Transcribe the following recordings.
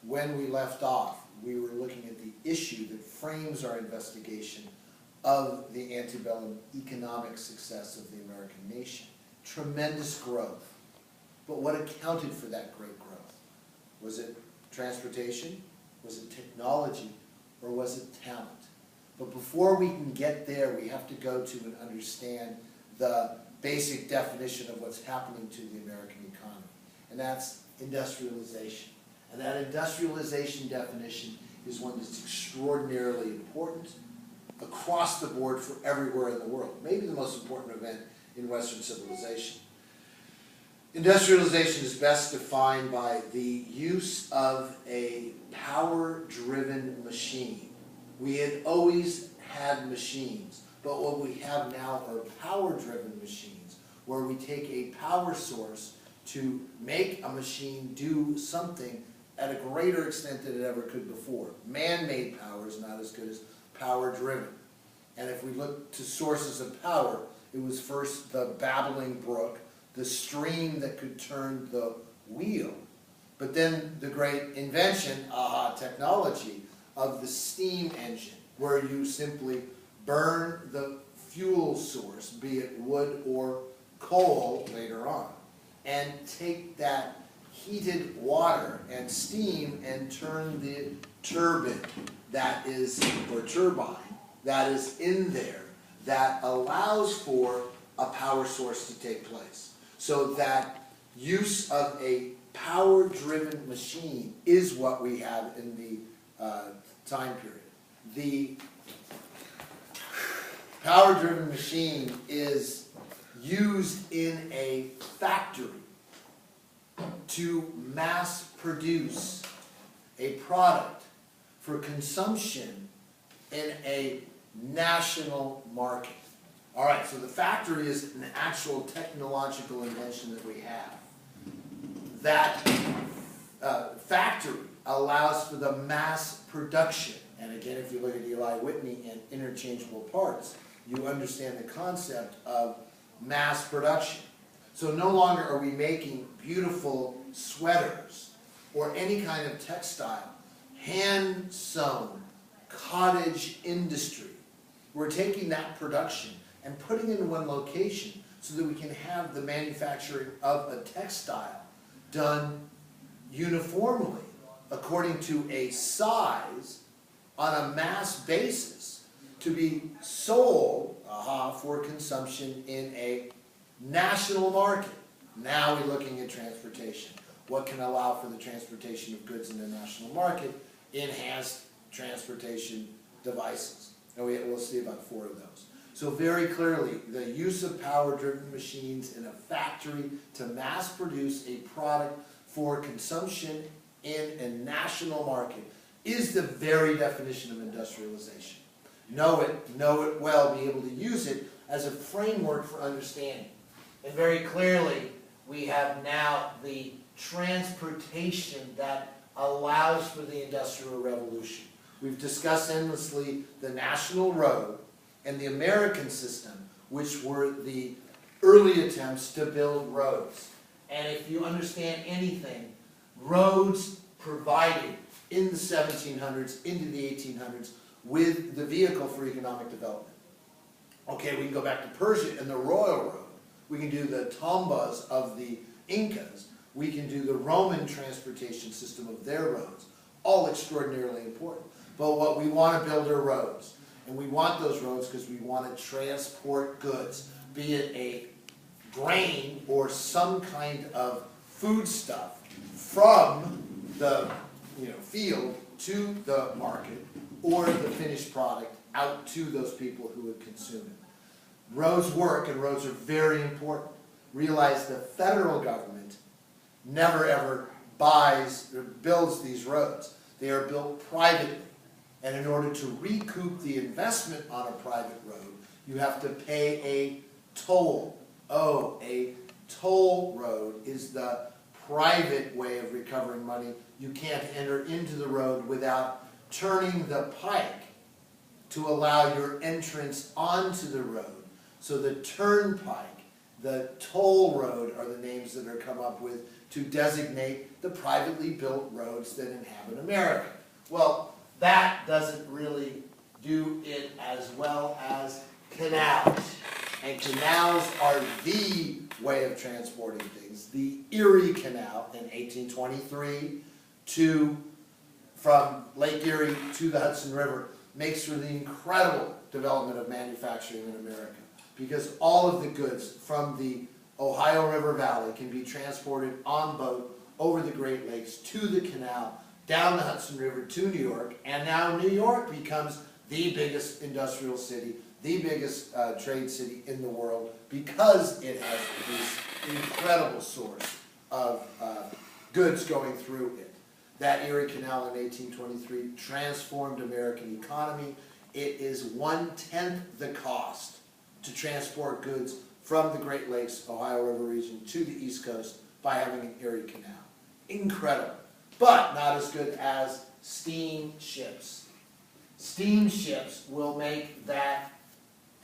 when we left off, we were looking at the issue that frames our investigation of the antebellum economic success of the American nation. Tremendous growth. But what accounted for that great growth? Was it transportation? Was it technology? Or was it talent? But before we can get there, we have to go to and understand the basic definition of what's happening to the American economy. And that's industrialization. And that industrialization definition is one that's extraordinarily important across the board for everywhere in the world. Maybe the most important event in Western civilization. Industrialization is best defined by the use of a power-driven machine. We had always had machines, but what we have now are power-driven machines, where we take a power source to make a machine do something at a greater extent than it ever could before. Man-made power is not as good as power-driven. And if we look to sources of power, it was first the babbling brook, the stream that could turn the wheel. But then the great invention, technology, of the steam engine, where you simply burn the fuel source, be it wood or coal later on, and take that heated water and steam and turn the turbine that is, or turbine, that is in there, that allows for a power source to take place. So that use of a power-driven machine is what we have in the time period. The power-driven machine is used in a factory to mass produce a product for consumption in a national market. All right, so the factory is an actual technological invention that we have. That factory allows for the mass production. And again, if you look at Eli Whitney and interchangeable parts, you understand the concept of mass production. So no longer are we making beautiful sweaters or any kind of textile, hand-sewn, cottage industry. We're taking that production and putting it in one location so that we can have the manufacturing of a textile done uniformly according to a size on a mass basis to be sold for consumption in a national market. Now we're looking at transportation. What can allow for the transportation of goods in the national market? Enhanced transportation devices. And we'll see about 4 of those. So very clearly, the use of power-driven machines in a factory to mass produce a product for consumption in a national market is the very definition of industrialization. Know it well, be able to use it as a framework for understanding. And very clearly, we have now the transportation that allows for the Industrial Revolution. We've discussed endlessly the national road and the American system, which were the early attempts to build roads. And if you understand anything, roads provided in the 1700s into the 1800s with the vehicle for economic development. Okay, we can go back to Persia and the Royal Road. We can do the tombas of the Incas. We can do the Roman transportation system of their roads. All extraordinarily important. But what we want to build are roads. And we want those roads because we want to transport goods, be it a grain or some kind of foodstuff from the field to the market, or the finished product out to those people who would consume it. Roads work, and roads are very important. Realize the federal government never ever buys or builds these roads. They are built privately. And in order to recoup the investment on a private road, you have to pay a toll. Oh, a toll road is the private way of recovering money. You can't enter into the road without turning the pike to allow your entrance onto the road. So the turnpike, the toll road are the names that are come up with to designate the privately built roads that inhabit America. Well, that doesn't really do it as well as canals. And canals are the way of transporting things. The Erie Canal in 1823 from Lake Erie to the Hudson River makes for the incredible development of manufacturing in America, because all of the goods from the Ohio River Valley can be transported on boat over the Great Lakes to the canal, down the Hudson River to New York, and now New York becomes the biggest industrial city, the biggest trade city in the world, because it has this incredible source of goods going through it. That Erie Canal in 1823 transformed American economy. It is 1/10 the cost to transport goods from the Great Lakes, Ohio River region to the East Coast by having an Erie Canal. Incredible, but not as good as steamships. Steamships will make that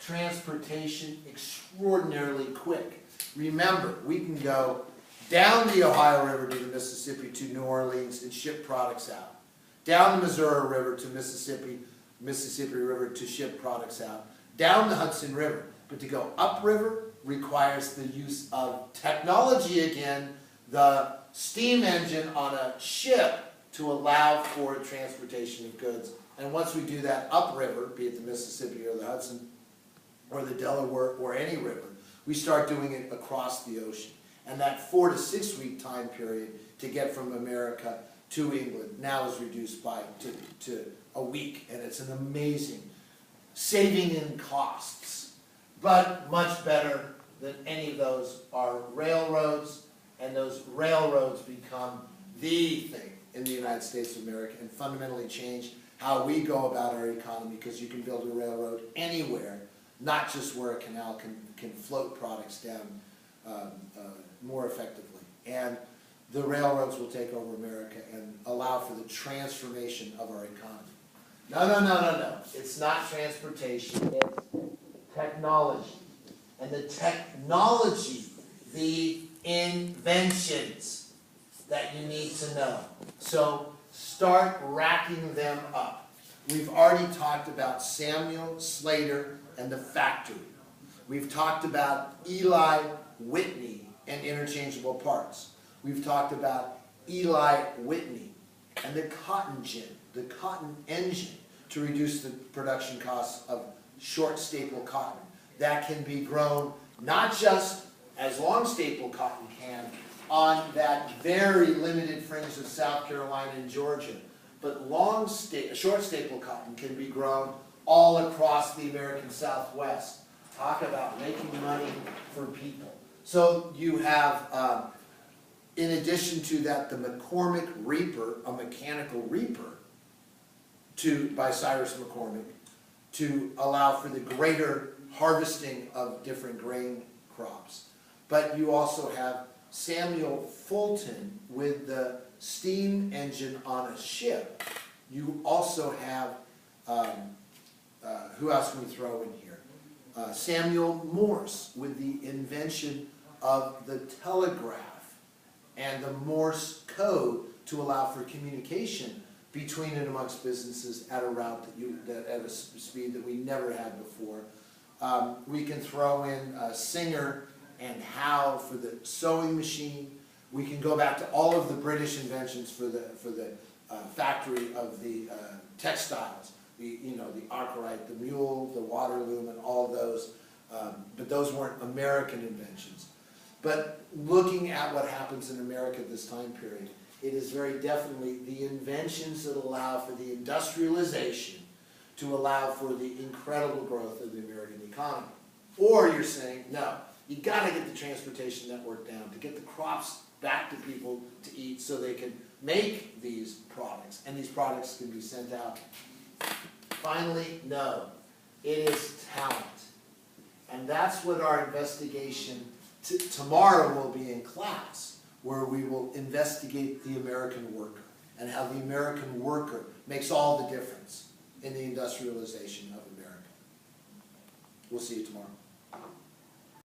transportation extraordinarily quick. Remember, we can go down the Ohio River to the Mississippi to New Orleans and ship products out. Down the Missouri River to Mississippi River to ship products out. Down the Hudson River. But to go upriver requires the use of technology again, the steam engine on a ship to allow for transportation of goods. And once we do that upriver, be it the Mississippi or the Hudson or the Delaware or any river, we start doing it across the ocean. And that 4 to 6 week time period to get from America to England now is reduced to a week, and it's an amazing saving in costs. But much better than any of those are railroads, and those railroads become the thing in the United States of America and fundamentally change how we go about our economy, because you can build a railroad anywhere, not just where a canal can float products down more effectively. And the railroads will take over America and allow for the transformation of our economy. No. It's not transportation, it's technology. And the technology, the inventions that you need to know. So start racking them up. We've already talked about Samuel Slater and the factory. We've talked about Eli Whitney and interchangeable parts. We've talked about Eli Whitney and the cotton gin, the cotton engine, to reduce the production costs of short staple cotton. That can be grown not just as long staple cotton can on that very limited fringe of South Carolina and Georgia, but short staple cotton can be grown all across the American Southwest. Talk about making money for people. So you have, in addition to that, the McCormick Reaper, a mechanical reaper by Cyrus McCormick, to allow for the greater harvesting of different grain crops. But you also have Samuel Fulton with the steam engine on a ship. You also have, who else can we throw in here? Samuel Morse with the invention of the telegraph and the Morse code to allow for communication between and amongst businesses at a route at a speed that we never had before. We can throw in Singer and Howe for the sewing machine. We can go back to all of the British inventions for the factory of the textiles. The Arkwright, the mule, the water loom, and all those. But those weren't American inventions. But looking at what happens in America at this time period, it is very definitely the inventions that allow for the industrialization to allow for the incredible growth of the American economy. Or you're saying, no, you got to get the transportation network down to get the crops back to people to eat so they can make these products, and these products can be sent out. Finally, no, it is talent. And that's what our investigation tomorrow will be in class, where we will investigate the American worker and how the American worker makes all the difference in the industrialization of America. We'll see you tomorrow.